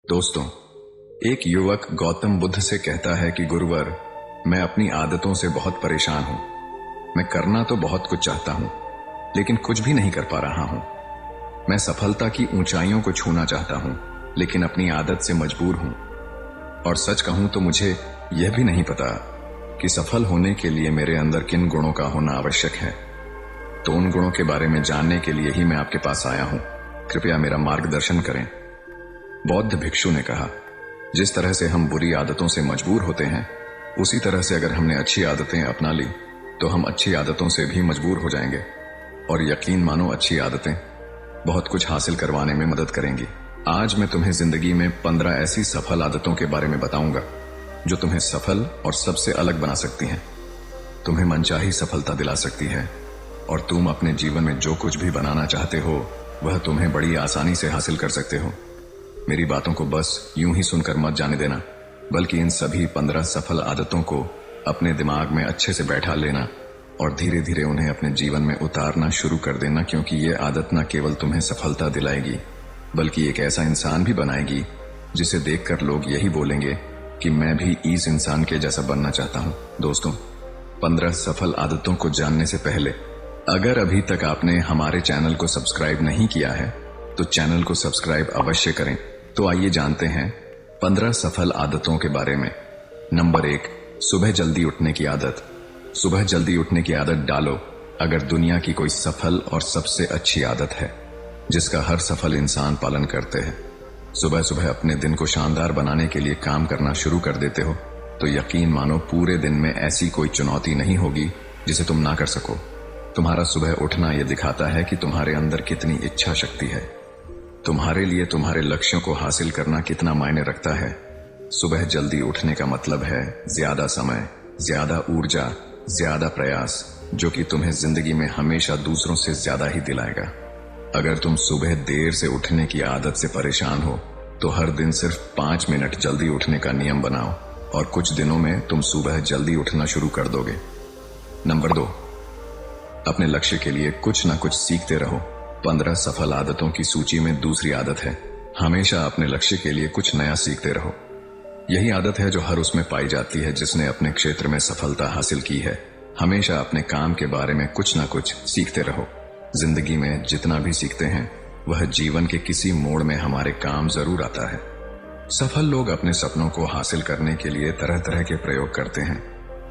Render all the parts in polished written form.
दोस्तों, एक युवक गौतम बुद्ध से कहता है कि गुरुवर, मैं अपनी आदतों से बहुत परेशान हूं। मैं करना तो बहुत कुछ चाहता हूं, लेकिन कुछ भी नहीं कर पा रहा हूं। मैं सफलता की ऊंचाइयों को छूना चाहता हूं, लेकिन अपनी आदत से मजबूर हूं। और सच कहूं तो मुझे यह भी नहीं पता कि सफल होने के लिए मेरे अंदर किन गुणों का होना आवश्यक है। तो उन गुणों के बारे में जानने के लिए ही मैं आपके पास आया हूं। कृपया मेरा मार्गदर्शन करें। बौद्ध भिक्षु ने कहा, जिस तरह से हम बुरी आदतों से मजबूर होते हैं, उसी तरह से अगर हमने अच्छी आदतें अपना ली तो हम अच्छी आदतों से भी मजबूर हो जाएंगे। और यकीन मानो, अच्छी आदतें बहुत कुछ हासिल करवाने में मदद करेंगी। आज मैं तुम्हें जिंदगी में 15 ऐसी सफल आदतों के बारे में बताऊंगा जो तुम्हें सफल और सबसे अलग बना सकती हैं, तुम्हें मनचाही सफलता दिला सकती है, और तुम अपने जीवन में जो कुछ भी बनाना चाहते हो वह तुम्हें बड़ी आसानी से हासिल कर सकते हो। मेरी बातों को बस यूं ही सुनकर मत जाने देना, बल्कि इन सभी 15 सफल आदतों को अपने दिमाग में अच्छे से बैठा लेना और धीरे धीरे उन्हें अपने जीवन में उतारना शुरू कर देना, क्योंकि ये आदत न केवल तुम्हें सफलता दिलाएगी बल्कि एक ऐसा इंसान भी बनाएगी जिसे देखकर लोग यही बोलेंगे कि मैं भी इस इंसान के जैसा बनना चाहता हूं। दोस्तों, 15 सफल आदतों को जानने से पहले अगर अभी तक आपने हमारे चैनल को सब्सक्राइब नहीं किया है तो चैनल को सब्सक्राइब अवश्य करें। तो आइए जानते हैं 15 सफल आदतों के बारे में। नंबर 1, सुबह जल्दी उठने की आदत। सुबह जल्दी उठने की आदत डालो। अगर दुनिया की कोई सफल और सबसे अच्छी आदत है जिसका हर सफल इंसान पालन करते हैं, सुबह सुबह अपने दिन को शानदार बनाने के लिए काम करना शुरू कर देते हो, तो यकीन मानो पूरे दिन में ऐसी कोई चुनौती नहीं होगी जिसे तुम ना कर सको। तुम्हारा सुबह उठना यह दिखाता है कि तुम्हारे अंदर कितनी इच्छा शक्ति है, तुम्हारे लिए तुम्हारे लक्ष्यों को हासिल करना कितना मायने रखता है। सुबह जल्दी उठने का मतलब है ज्यादा समय, ज्यादा ऊर्जा, ज्यादा प्रयास, जो कि तुम्हें जिंदगी में हमेशा दूसरों से ज्यादा ही दिलाएगा। अगर तुम सुबह देर से उठने की आदत से परेशान हो तो हर दिन सिर्फ 5 मिनट जल्दी उठने का नियम बनाओ और कुछ दिनों में तुम सुबह जल्दी उठना शुरू कर दोगे। नंबर 2, अपने लक्ष्य के लिए कुछ ना कुछ सीखते रहो। 15 सफल आदतों की सूची में दूसरी आदत है, हमेशा अपने लक्ष्य के लिए कुछ नया सीखते रहो। यही आदत है जो हर उसमें पाई जाती है जिसने अपने क्षेत्र में सफलता हासिल की है। हमेशा अपने काम के बारे में कुछ ना कुछ सीखते रहो। जिंदगी में जितना भी सीखते हैं वह जीवन के किसी मोड़ में हमारे काम जरूर आता है। सफल लोग अपने सपनों को हासिल करने के लिए तरह तरह के प्रयोग करते हैं।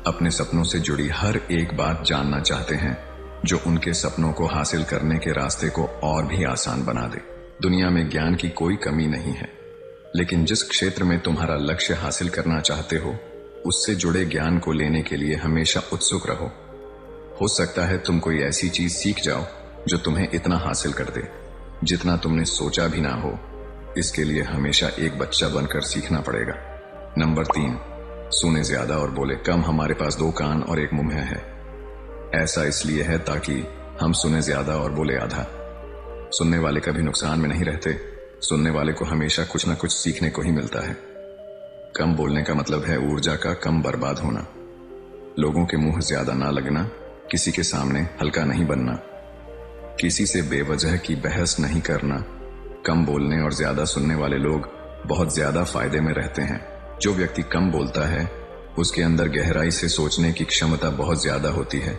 अपने सपनों से जुड़ी हर एक बात जानना चाहते हैं जो उनके सपनों को हासिल करने के रास्ते को और भी आसान बना दे। दुनिया में ज्ञान की कोई कमी नहीं है, लेकिन जिस क्षेत्र में तुम्हारा लक्ष्य हासिल करना चाहते हो उससे जुड़े ज्ञान को लेने के लिए हमेशा उत्सुक रहो। हो सकता है तुम कोई ऐसी चीज सीख जाओ जो तुम्हें इतना हासिल कर दे जितना तुमने सोचा भी ना हो। इसके लिए हमेशा एक बच्चा बनकर सीखना पड़ेगा। नंबर 3, सुने ज्यादा और बोले कम। हमारे पास 2 कान और 1 मुंह है। ऐसा इसलिए है ताकि हम सुने ज्यादा और बोले आधा। सुनने वाले कभी नुकसान में नहीं रहते, सुनने वाले को हमेशा कुछ ना कुछ सीखने को ही मिलता है। कम बोलने का मतलब है ऊर्जा का कम बर्बाद होना, लोगों के मुंह ज्यादा ना लगना, किसी के सामने हल्का नहीं बनना, किसी से बेवजह की बहस नहीं करना। कम बोलने और ज्यादा सुनने वाले लोग बहुत ज्यादा फायदे में रहते हैं। जो व्यक्ति कम बोलता है उसके अंदर गहराई से सोचने की क्षमता बहुत ज्यादा होती है।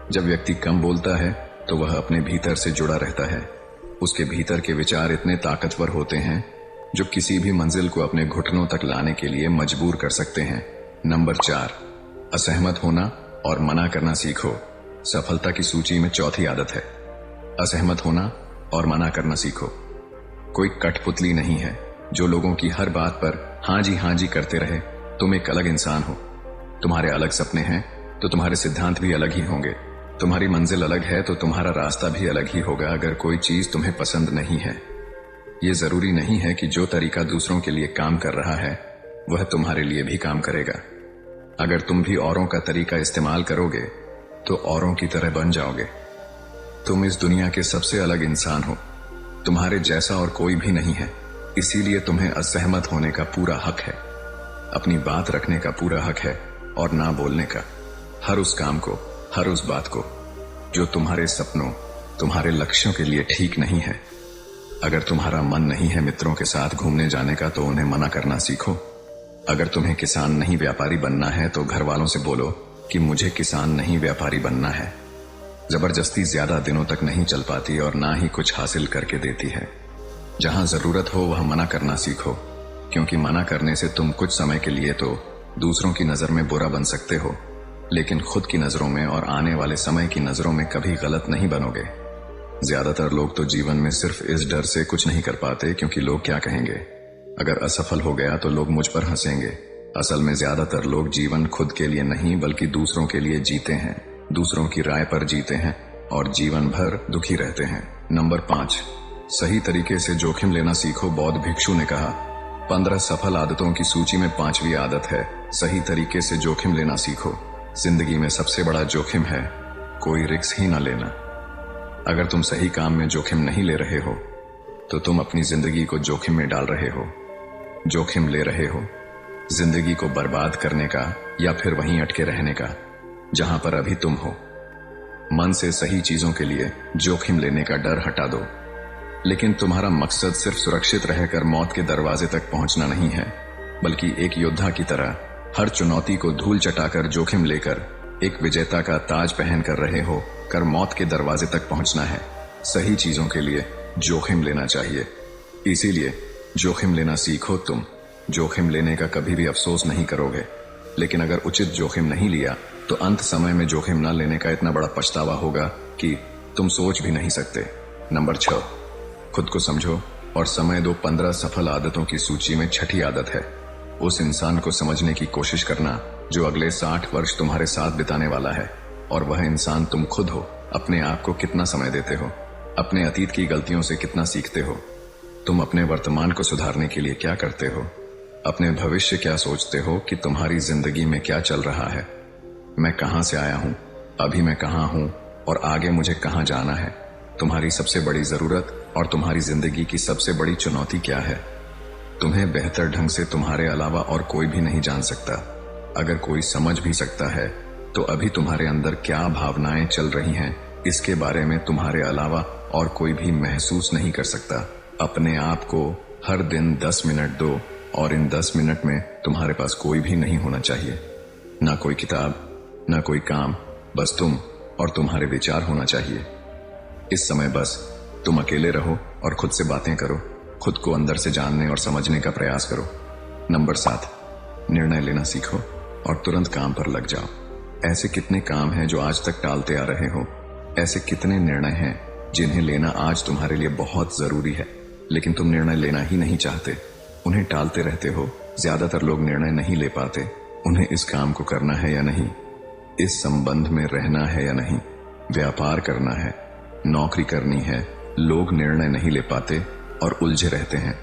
जब व्यक्ति कम बोलता है तो वह अपने भीतर से जुड़ा रहता है। उसके भीतर के विचार इतने ताकतवर होते हैं जो किसी भी मंजिल को अपने घुटनों तक लाने के लिए मजबूर कर सकते हैं। नंबर 4, असहमत होना और मना करना सीखो। सफलता की सूची में चौथी आदत है, असहमत होना और मना करना सीखो। कोई कठपुतली नहीं है जो लोगों की हर बात पर हाँ जी करते रहे। तुम एक अलग इंसान हो। तुम्हारे अलग सपने हैं तो तुम्हारे सिद्धांत भी अलग ही होंगे। तुम्हारी मंजिल अलग है तो तुम्हारा रास्ता भी अलग ही होगा। अगर कोई चीज तुम्हें पसंद नहीं है, ये जरूरी नहीं है कि जो तरीका दूसरों के लिए काम कर रहा है वह तुम्हारे लिए भी काम करेगा। अगर तुम भी औरों का तरीका इस्तेमाल करोगे तो औरों की तरह बन जाओगे। तुम इस दुनिया के सबसे अलग इंसान हो। तुम्हारे जैसा और कोई भी नहीं है, इसीलिए तुम्हें असहमत होने का पूरा हक है, अपनी बात रखने का पूरा हक है और ना बोलने का। हर उस काम को, हर उस बात को जो तुम्हारे सपनों, तुम्हारे लक्ष्यों के लिए ठीक नहीं है, अगर तुम्हारा मन नहीं है मित्रों के साथ घूमने जाने का तो उन्हें मना करना सीखो। अगर तुम्हें किसान नहीं व्यापारी बनना है तो घर वालों से बोलो कि मुझे किसान नहीं व्यापारी बनना है। जबरदस्ती ज्यादा दिनों तक नहीं चल पाती और ना ही कुछ हासिल करके देती है। जहां जरूरत हो वह मना करना सीखो, क्योंकि मना करने से तुम कुछ समय के लिए तो दूसरों की नजर में बुरा बन सकते हो, लेकिन खुद की नजरों में और आने वाले समय की नजरों में कभी गलत नहीं बनोगे। ज्यादातर लोग तो जीवन में सिर्फ इस डर से कुछ नहीं कर पाते क्योंकि लोग क्या कहेंगे। अगर असफल हो गया तो लोग मुझ पर हंसेंगे। असल में ज्यादातर लोग जीवन खुद के लिए नहीं बल्कि दूसरों के लिए जीते हैं, दूसरों की राय पर जीते हैं और जीवन भर दुखी रहते हैं। नंबर 5, सही तरीके से जोखिम लेना सीखो। बौद्ध भिक्षु ने कहा, 15 सफल आदतों की सूची में 5वीं आदत है सही तरीके से जोखिम लेना सीखो। जिंदगी में सबसे बड़ा जोखिम है कोई रिस्क ही ना लेना। अगर तुम सही काम में जोखिम नहीं ले रहे हो तो तुम अपनी जिंदगी को जोखिम में डाल रहे हो। जोखिम ले रहे हो जिंदगी को बर्बाद करने का या फिर वहीं अटके रहने का जहां पर अभी तुम हो। मन से सही चीजों के लिए जोखिम लेने का डर हटा दो। लेकिन तुम्हारा मकसद सिर्फ सुरक्षित रहकर मौत के दरवाजे तक पहुंचना नहीं है, बल्कि एक योद्धा की तरह हर चुनौती को धूल चटाकर जोखिम लेकर एक विजेता का ताज पहन कर रहे हो कर मौत के दरवाजे तक पहुंचना है। सही चीजों के लिए जोखिम लेना चाहिए, इसीलिए जोखिम लेना सीखो। तुम जोखिम लेने का कभी भी अफसोस नहीं करोगे, लेकिन अगर उचित जोखिम नहीं लिया तो अंत समय में जोखिम न लेने का इतना बड़ा पछतावा होगा कि तुम सोच भी नहीं सकते। नंबर 6, खुद को समझो और समय दो। 15 सफल आदतों की सूची में 6ठी आदत है उस इंसान को समझने की कोशिश करना जो अगले 60 वर्ष तुम्हारे साथ बिताने वाला है, और वह इंसान तुम खुद हो। अपने आप को कितना समय देते हो, अपने अतीत की गलतियों से कितना सीखते हो, तुम अपने वर्तमान को सुधारने के लिए क्या करते हो, अपने भविष्य क्या सोचते हो कि तुम्हारी जिंदगी में क्या चल रहा है। मैं कहां से आया हूं, अभी मैं कहां हूं और आगे मुझे कहां जाना है। तुम्हारी सबसे बड़ी जरूरत और तुम्हारी जिंदगी की सबसे बड़ी चुनौती क्या है। तुम्हें बेहतर ढंग से तुम्हारे अलावा और कोई भी नहीं जान सकता। अगर कोई समझ भी सकता है तो अभी तुम्हारे अंदर क्या भावनाएं चल रही हैं इसके बारे में तुम्हारे अलावा और कोई भी महसूस नहीं कर सकता। अपने आप को हर दिन 10 मिनट दो और इन 10 मिनट में तुम्हारे पास कोई भी नहीं होना चाहिए, ना कोई किताब, ना कोई काम, बस तुम और तुम्हारे विचार होना चाहिए। इस समय बस तुम अकेले रहो और खुद से बातें करो, खुद को अंदर से जानने और समझने का प्रयास करो। नंबर 7, निर्णय लेना सीखो और तुरंत काम पर लग जाओ। ऐसे कितने काम हैं जो आज तक टालते आ रहे हो। ऐसे कितने निर्णय हैं जिन्हें लेना आज तुम्हारे लिए बहुत जरूरी है, लेकिन तुम निर्णय लेना ही नहीं चाहते, उन्हें टालते रहते हो। ज्यादातर लोग निर्णय नहीं ले पाते, उन्हें इस काम को करना है या नहीं, इस संबंध में रहना है या नहीं, व्यापार करना है, नौकरी करनी है। लोग निर्णय नहीं ले पाते और उलझे रहते हैं।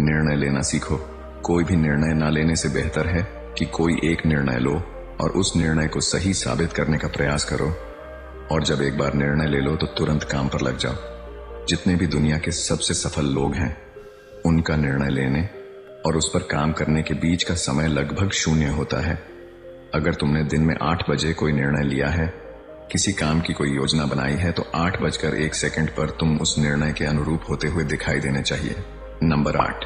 निर्णय लेना सीखो। कोई भी निर्णय ना लेने से बेहतर है कि कोई एक निर्णय लो और उस निर्णय को सही साबित करने का प्रयास करो, और जब एक बार निर्णय ले लो तो तुरंत काम पर लग जाओ। जितने भी दुनिया के सबसे सफल लोग हैं उनका निर्णय लेने और उस पर काम करने के बीच का समय लगभग 0 होता है। अगर तुमने दिन में 8 बजे कोई निर्णय लिया है, किसी काम की कोई योजना बनाई है, तो 8:01 पर तुम उस निर्णय के अनुरूप होते हुए दिखाई देने चाहिए। नंबर 8,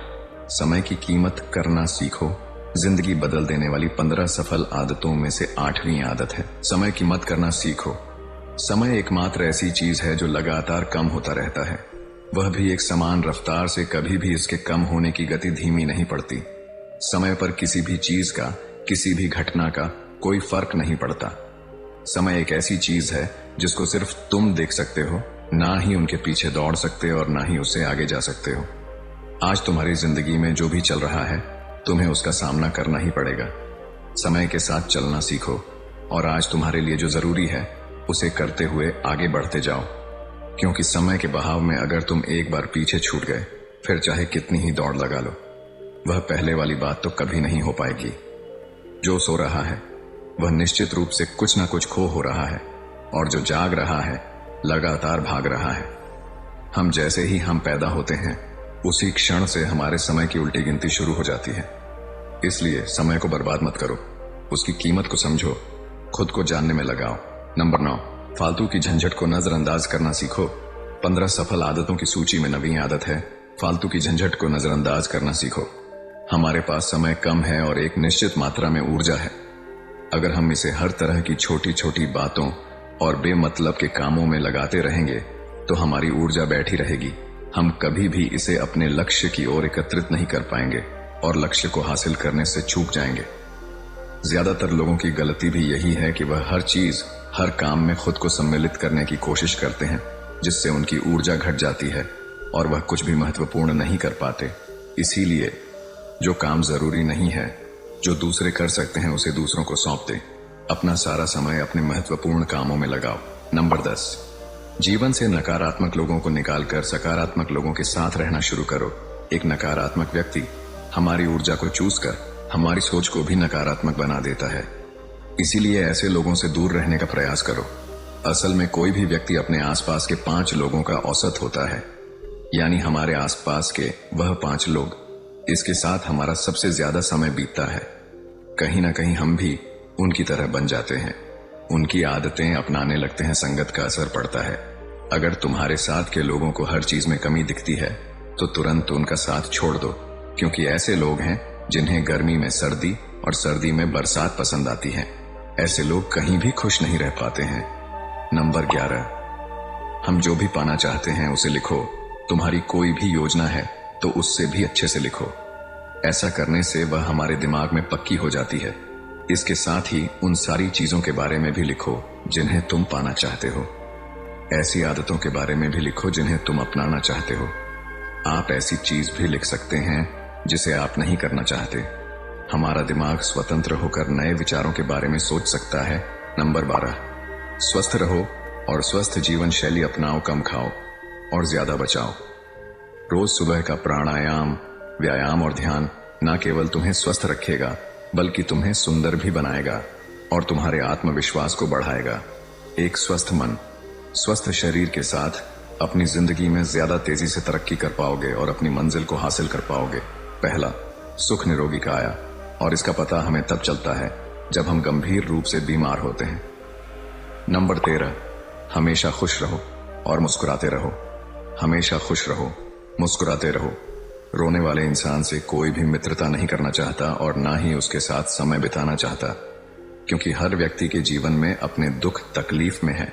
समय की कीमत करना सीखो। जिंदगी बदल देने वाली 15 सफल आदतों में से 8वीं आदत है समय की मत करना सीखो। समय एकमात्र ऐसी चीज है जो लगातार कम होता रहता है, वह भी एक समान रफ्तार से। कभी भी इसके कम होने की गति धीमी नहीं पड़ती। समय पर किसी भी चीज का, किसी भी घटना का कोई फर्क नहीं पड़ता। समय एक ऐसी चीज है जिसको सिर्फ तुम देख सकते हो, ना ही उनके पीछे दौड़ सकते और ना ही उससे आगे जा सकते हो। आज तुम्हारी जिंदगी में जो भी चल रहा है तुम्हें उसका सामना करना ही पड़ेगा। समय के साथ चलना सीखो और आज तुम्हारे लिए जो जरूरी है उसे करते हुए आगे बढ़ते जाओ, क्योंकि समय के बहाव में अगर तुम एक बार पीछे छूट गए फिर चाहे कितनी ही दौड़ लगा लो, वह पहले वाली बात तो कभी नहीं हो पाएगी। जो सो रहा है वह निश्चित रूप से कुछ ना कुछ खो हो रहा है, और जो जाग रहा है लगातार भाग रहा है। हम जैसे ही हम पैदा होते हैं उसी क्षण से हमारे समय की उल्टी गिनती शुरू हो जाती है। इसलिए समय को बर्बाद मत करो, उसकी कीमत को समझो, खुद को जानने में लगाओ। नंबर 9, फालतू की झंझट को नजरअंदाज करना सीखो। 15 सफल आदतों की सूची में 9वीं आदत है फालतू की झंझट को नजरअंदाज करना सीखो। हमारे पास समय कम है और एक निश्चित मात्रा में ऊर्जा है। अगर हम इसे हर तरह की छोटी छोटी बातों और बेमतलब के कामों में लगाते रहेंगे तो हमारी ऊर्जा बैठी रहेगी। हम कभी भी इसे अपने लक्ष्य की ओर एकत्रित नहीं कर पाएंगे और लक्ष्य को हासिल करने से चूक जाएंगे। ज्यादातर लोगों की गलती भी यही है कि वह हर चीज, हर काम में खुद को सम्मिलित करने की कोशिश करते हैं, जिससे उनकी ऊर्जा घट जाती है और वह कुछ भी महत्वपूर्ण नहीं कर पाते। इसीलिए जो काम जरूरी नहीं है, जो दूसरे कर सकते हैं, उसे दूसरों को सौंप दे। अपना सारा समय अपने महत्वपूर्ण कामों में लगाओ। नंबर 10, जीवन से नकारात्मक लोगों को निकालकर सकारात्मक लोगों के साथ रहना शुरू करो। एक नकारात्मक व्यक्ति हमारी ऊर्जा को चूस कर हमारी सोच को भी नकारात्मक बना देता है। इसीलिए ऐसे लोगों से दूर रहने का प्रयास करो। असल में कोई भी व्यक्ति अपने आसपास के 5 लोगों का औसत होता है, यानी हमारे आसपास के वह 5 लोग, इसके साथ हमारा सबसे ज्यादा समय बीतता है। कहीं ना कहीं हम भी उनकी तरह बन जाते हैं, उनकी आदतें अपनाने लगते हैं, संगत का असर पड़ता है। अगर तुम्हारे साथ के लोगों को हर चीज में कमी दिखती है तो तुरंत उनका साथ छोड़ दो, क्योंकि ऐसे लोग हैं जिन्हें गर्मी में सर्दी और सर्दी में बरसात पसंद आती है। ऐसे लोग कहीं भी खुश नहीं रह पाते हैं। नंबर 11, हम जो भी पाना चाहते हैं उसे लिखो। तुम्हारी कोई भी योजना है तो उससे भी अच्छे से लिखो। ऐसा करने से वह हमारे दिमाग में पक्की हो जाती है। इसके साथ ही उन सारी चीजों के बारे में भी लिखो जिन्हें तुम पाना चाहते हो। ऐसी आदतों के बारे में भी लिखो जिन्हें तुम अपनाना चाहते हो। आप ऐसी चीज भी लिख सकते हैं जिसे आप नहीं करना चाहते। हमारा दिमाग स्वतंत्र होकर नए विचारों के बारे में सोच सकता है। नंबर 12, स्वस्थ रहो और स्वस्थ जीवन शैली अपनाओ। कम खाओ और ज्यादा बचाओ। रोज सुबह का प्राणायाम, व्यायाम और ध्यान न केवल तुम्हें स्वस्थ रखेगा बल्कि तुम्हें सुंदर भी बनाएगा और तुम्हारे आत्मविश्वास को बढ़ाएगा। एक स्वस्थ मन, स्वस्थ शरीर के साथ अपनी जिंदगी में ज्यादा तेजी से तरक्की कर पाओगे और अपनी मंजिल को हासिल कर पाओगे। पहला, सुख निरोगी काया, और इसका पता हमें तब चलता है जब हम गंभीर रूप से बीमार होते हैं। नंबर 13, हमेशा खुश रहो और मुस्कुराते रहो। हमेशा खुश रहो, मुस्कुराते रहो। रोने वाले इंसान से कोई भी मित्रता नहीं करना चाहता और ना ही उसके साथ समय बिताना चाहता, क्योंकि हर व्यक्ति के जीवन में अपने दुख तकलीफ में है।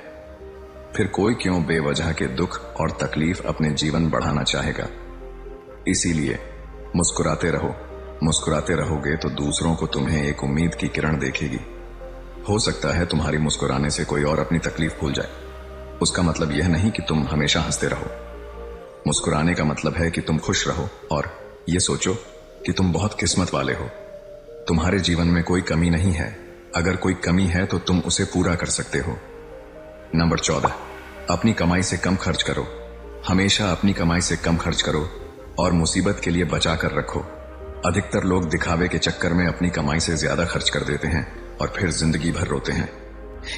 फिर कोई क्यों बेवजह के दुख और तकलीफ अपने जीवन बढ़ाना चाहेगा। इसीलिए मुस्कुराते रहो। मुस्कुराते रहोगे तो दूसरों को तुम्हें एक उम्मीद की किरण देखेगी। हो सकता है तुम्हारी मुस्कुराने से कोई और अपनी तकलीफ भूल जाए। उसका मतलब यह नहीं कि तुम हमेशा हंसते रहो। मुस्कुराने का मतलब है कि तुम खुश रहो और ये सोचो कि तुम बहुत किस्मत वाले हो। तुम्हारे जीवन में कोई कमी नहीं है। अगर कोई कमी है तो तुम उसे पूरा कर सकते हो। नंबर 14, अपनी कमाई से कम खर्च करो। हमेशा अपनी कमाई से कम खर्च करो और मुसीबत के लिए बचा कर रखो। अधिकतर लोग दिखावे के चक्कर में अपनी कमाई से ज्यादा खर्च कर देते हैं और फिर जिंदगी भर रोते हैं।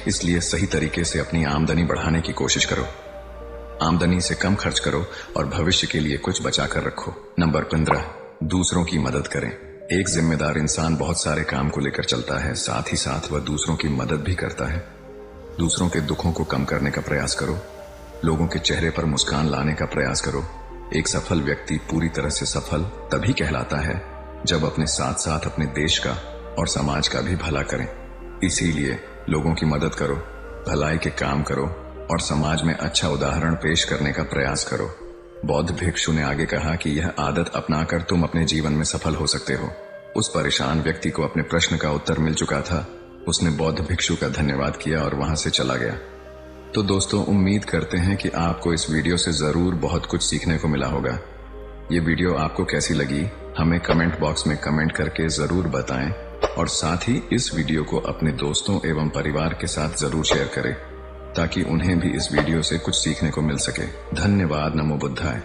इसलिए सही तरीके से अपनी आमदनी बढ़ाने की कोशिश करो। आमदनी से कम खर्च करो और भविष्य के लिए कुछ बचा कर रखो। नंबर 15, दूसरों की मदद करें। एक जिम्मेदार इंसान बहुत सारे काम को लेकर चलता है, साथ ही साथ वह दूसरों की मदद भी करता है। दूसरों के दुखों को कम करने का प्रयास करो। लोगों के चेहरे पर मुस्कान लाने का प्रयास करो। एक सफल व्यक्ति पूरी तरह से सफल तभी कहलाता है जब अपने साथ साथ अपने देश का और समाज का भी भला करें। इसीलिए लोगों की मदद करो, भलाई के काम करो और समाज में अच्छा उदाहरण पेश करने का प्रयास करो। बौद्ध भिक्षु ने आगे कहा कि यह आदत अपनाकर तुम अपने जीवन में सफल हो सकते हो। उस परेशान व्यक्ति को अपने प्रश्न का उत्तर मिल चुका था। उसने बौद्ध भिक्षु का धन्यवाद किया और वहां से चला गया। तो दोस्तों, उम्मीद करते हैं कि आपको इस वीडियो से जरूर बहुत कुछ सीखने को मिला होगा। ये वीडियो आपको कैसी लगी हमें कमेंट बॉक्स में कमेंट करके जरूर बताएं और साथ ही इस वीडियो को अपने दोस्तों एवं परिवार के साथ जरूर शेयर करें ताकि उन्हें भी इस वीडियो से कुछ सीखने को मिल सके। धन्यवाद। नमो बुद्धाय।